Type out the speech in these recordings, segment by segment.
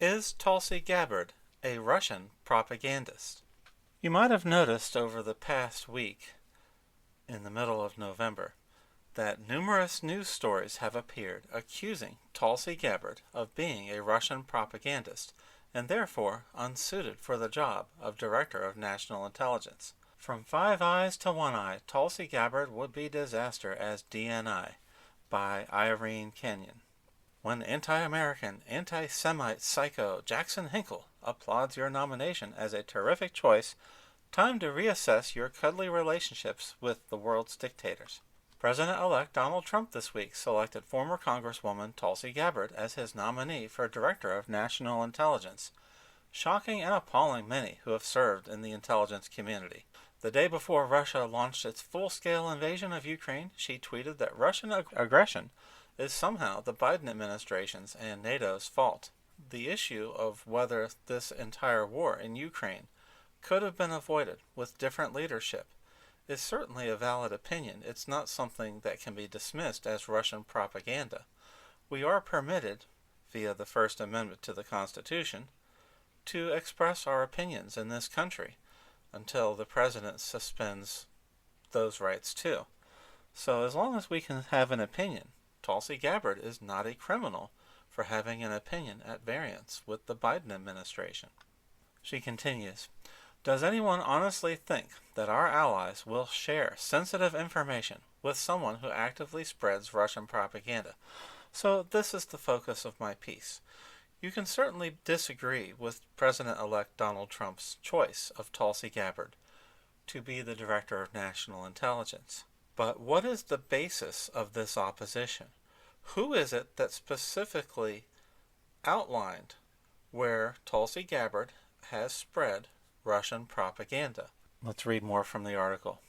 Is Tulsi Gabbard a Russian propagandist? You might have noticed over the past week, in the middle of November, that numerous news stories have appeared accusing Tulsi Gabbard of being a Russian propagandist and therefore unsuited for the job of Director of National Intelligence. From Five Eyes to One Eye, Tulsi Gabbard would be disaster as DNI by Irene Kenyon. When anti-American, anti-Semite psycho Jackson Hinkle applauds your nomination as a terrific choice, time to reassess your cuddly relationships with the world's dictators. President-elect Donald Trump this week selected former Congresswoman Tulsi Gabbard as his nominee for Director of National Intelligence, shocking and appalling many who have served in the intelligence community. The day before Russia launched its full-scale invasion of Ukraine, she tweeted that Russian aggression is somehow the Biden administration's and NATO's fault. The issue of whether this entire war in Ukraine could have been avoided with different leadership is certainly a valid opinion. It's not something that can be dismissed as Russian propaganda. We are permitted, via the First Amendment to the Constitution, to express our opinions in this country until the president suspends those rights too. So as long as we can have an opinion, Tulsi Gabbard is not a criminal for having an opinion at variance with the Biden administration. She continues, does anyone honestly think that our allies will share sensitive information with someone who actively spreads Russian propaganda? So this is the focus of my piece. You can certainly disagree with President-elect Donald Trump's choice of Tulsi Gabbard to be the Director of National Intelligence. But what is the basis of this opposition? Who is it that specifically outlined where Tulsi Gabbard has spread Russian propaganda? Let's read more from the article.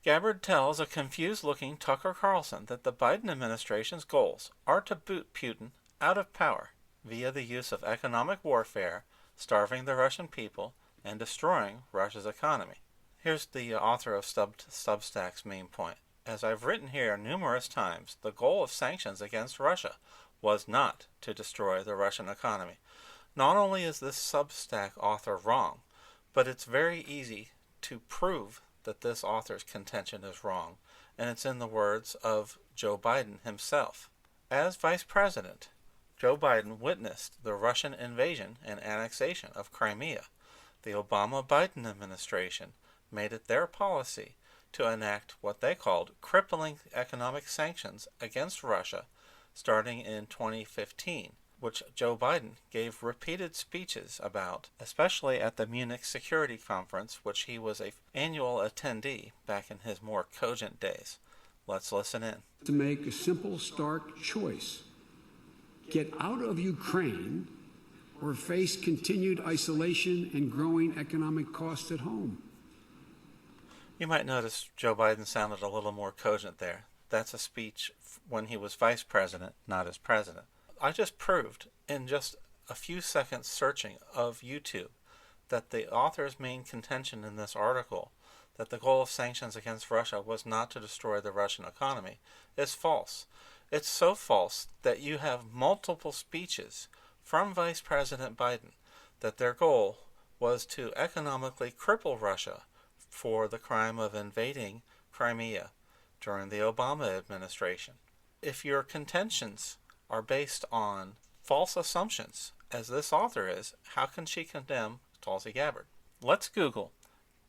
Gabbard tells a confused-looking Tucker Carlson that the Biden administration's goals are to boot Putin out of power via the use of economic warfare, starving the Russian people, and destroying Russia's economy. Here's the author of Substack's main point. As I've written here numerous times, the goal of sanctions against Russia was not to destroy the Russian economy. Not only is this Substack author wrong, but it's very easy to prove that this author's contention is wrong, and it's in the words of Joe Biden himself. As Vice President, Joe Biden witnessed the Russian invasion and annexation of Crimea. The Obama-Biden administration made it their policy to enact what they called crippling economic sanctions against Russia starting in 2015, which Joe Biden gave repeated speeches about, especially at the Munich Security Conference, which he was an annual attendee back in his more cogent days. Let's listen in. To make a simple, stark choice. Get out of Ukraine or face continued isolation and growing economic costs at home. You might notice Joe Biden sounded a little more cogent there. That's a speech when he was vice president, not as president. I just proved in just a few seconds searching of YouTube that the author's main contention in this article, that the goal of sanctions against Russia was not to destroy the Russian economy, is false. It's so false that you have multiple speeches from Vice President Biden that their goal was to economically cripple Russia for the crime of invading Crimea during the Obama administration. If your contentions are based on false assumptions, as this author is, how can she condemn Tulsi Gabbard? Let's Google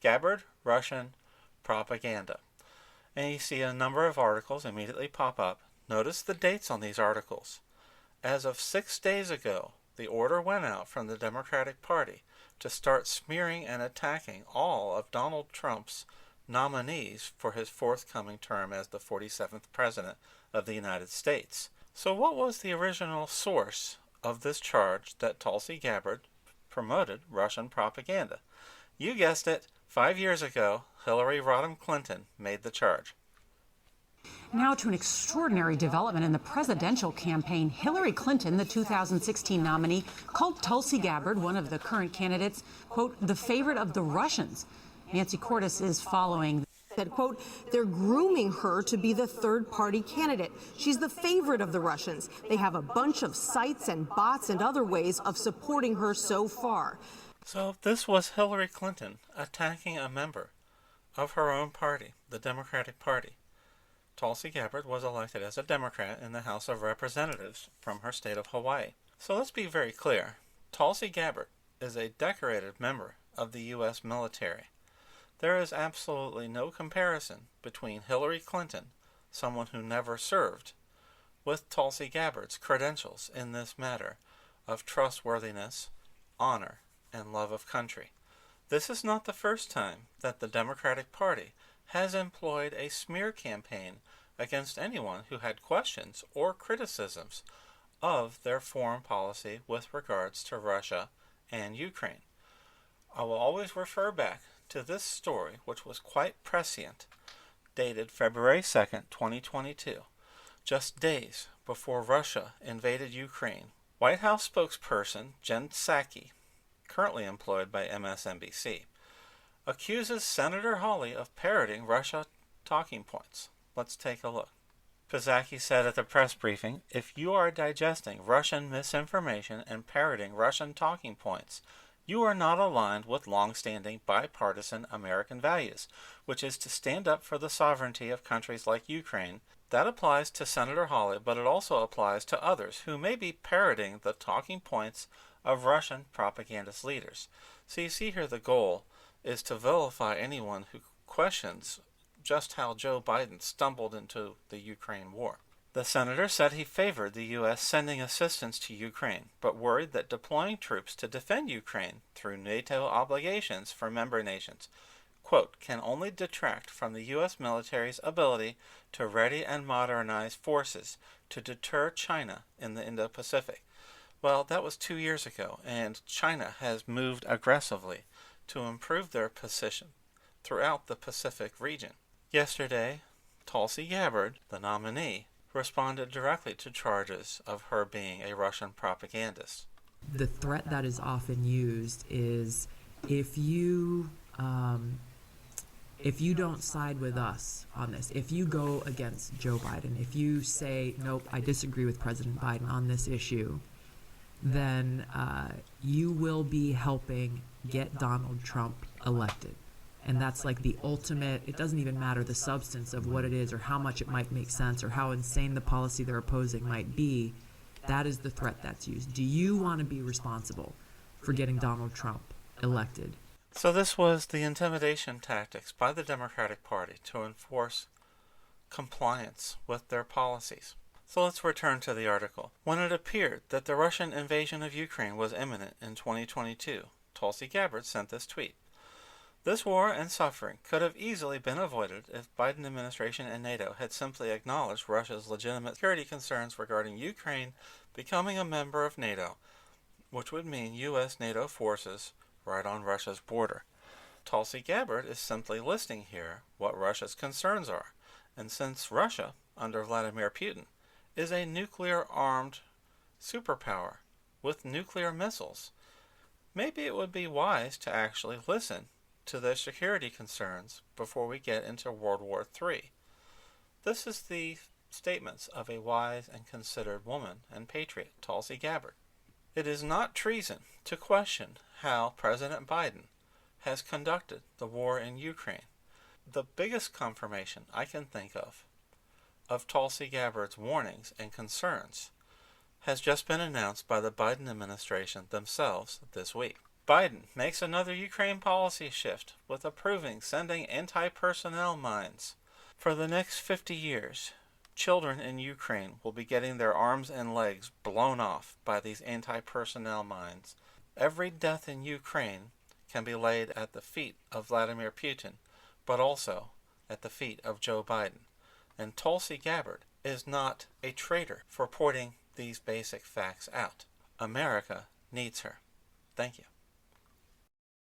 Gabbard Russian propaganda. And you see a number of articles immediately pop up. Notice the dates on these articles. As of 6 days ago, the order went out from the Democratic Party to start smearing and attacking all of Donald Trump's nominees for his forthcoming term as the 47th President of the United States. So what was the original source of this charge that Tulsi Gabbard promoted Russian propaganda? You guessed it, 5 years ago, Hillary Rodham Clinton made the charge. Now to an extraordinary development in the presidential campaign. Hillary Clinton, the 2016 nominee, called Tulsi Gabbard, one of the current candidates, quote, the favorite of the Russians. Nancy Cordes is following. Said, quote, they're grooming her to be the third-party candidate. She's the favorite of the Russians. They have a bunch of sites and bots and other ways of supporting her so far. So this was Hillary Clinton attacking a member of her own party, the Democratic Party. Tulsi Gabbard was elected as a Democrat in the House of Representatives from her state of Hawaii. So let's be very clear. Tulsi Gabbard is a decorated member of the U.S. military. There is absolutely no comparison between Hillary Clinton, someone who never served, with Tulsi Gabbard's credentials in this matter of trustworthiness, honor, and love of country. This is not the first time that the Democratic Party has employed a smear campaign against anyone who had questions or criticisms of their foreign policy with regards to Russia and Ukraine. I will always refer back to this story, which was quite prescient, dated February 2nd, 2022, just days before Russia invaded Ukraine. White House spokesperson Jen Psaki, currently employed by MSNBC, accuses Senator Hawley of parroting Russia talking points. Let's take a look. Psaki said at the press briefing, if you are digesting Russian misinformation and parroting Russian talking points, you are not aligned with long-standing bipartisan American values, which is to stand up for the sovereignty of countries like Ukraine. That applies to Senator Hawley, but it also applies to others who may be parroting the talking points of Russian propagandist leaders. So you see here the goal is to vilify anyone who questions just how Joe Biden stumbled into the Ukraine war. The senator said he favored the U.S. sending assistance to Ukraine, but worried that deploying troops to defend Ukraine through NATO obligations for member nations, quote, can only detract from the U.S. military's ability to ready and modernize forces to deter China in the Indo-Pacific. Well, that was 2 years ago, and China has moved aggressively to improve their position throughout the Pacific region. Yesterday, Tulsi Gabbard, the nominee, responded directly to charges of her being a Russian propagandist. The threat that is often used is if you don't side with us on this, if you go against Joe Biden, if you say, nope, I disagree with President Biden on this issue, then you will be helping get Donald Trump elected. And that's like the ultimate, it doesn't even matter the substance of what it is or how much it might make sense or how insane the policy they're opposing might be. That is the threat that's used. Do you want to be responsible for getting Donald Trump elected? So this was the intimidation tactics by the Democratic Party to enforce compliance with their policies. So let's return to the article. When it appeared that the Russian invasion of Ukraine was imminent in 2022, Tulsi Gabbard sent this tweet. This war and suffering could have easily been avoided if Biden administration and NATO had simply acknowledged Russia's legitimate security concerns regarding Ukraine becoming a member of NATO, which would mean U.S. NATO forces right on Russia's border. Tulsi Gabbard is simply listing here what Russia's concerns are, and since Russia, under Vladimir Putin, is a nuclear-armed superpower with nuclear missiles, maybe it would be wise to actually listen to their security concerns before we get into World War III. This is the statements of a wise and considered woman and patriot, Tulsi Gabbard. It is not treason to question how President Biden has conducted the war in Ukraine. The biggest confirmation I can think of Tulsi Gabbard's warnings and concerns has just been announced by the Biden administration themselves this week. Biden makes another Ukraine policy shift with approving sending anti-personnel mines. For the next 50 years, children in Ukraine will be getting their arms and legs blown off by these anti-personnel mines. Every death in Ukraine can be laid at the feet of Vladimir Putin, but also at the feet of Joe Biden. And Tulsi Gabbard is not a traitor for pointing these basic facts out. America needs her. Thank you.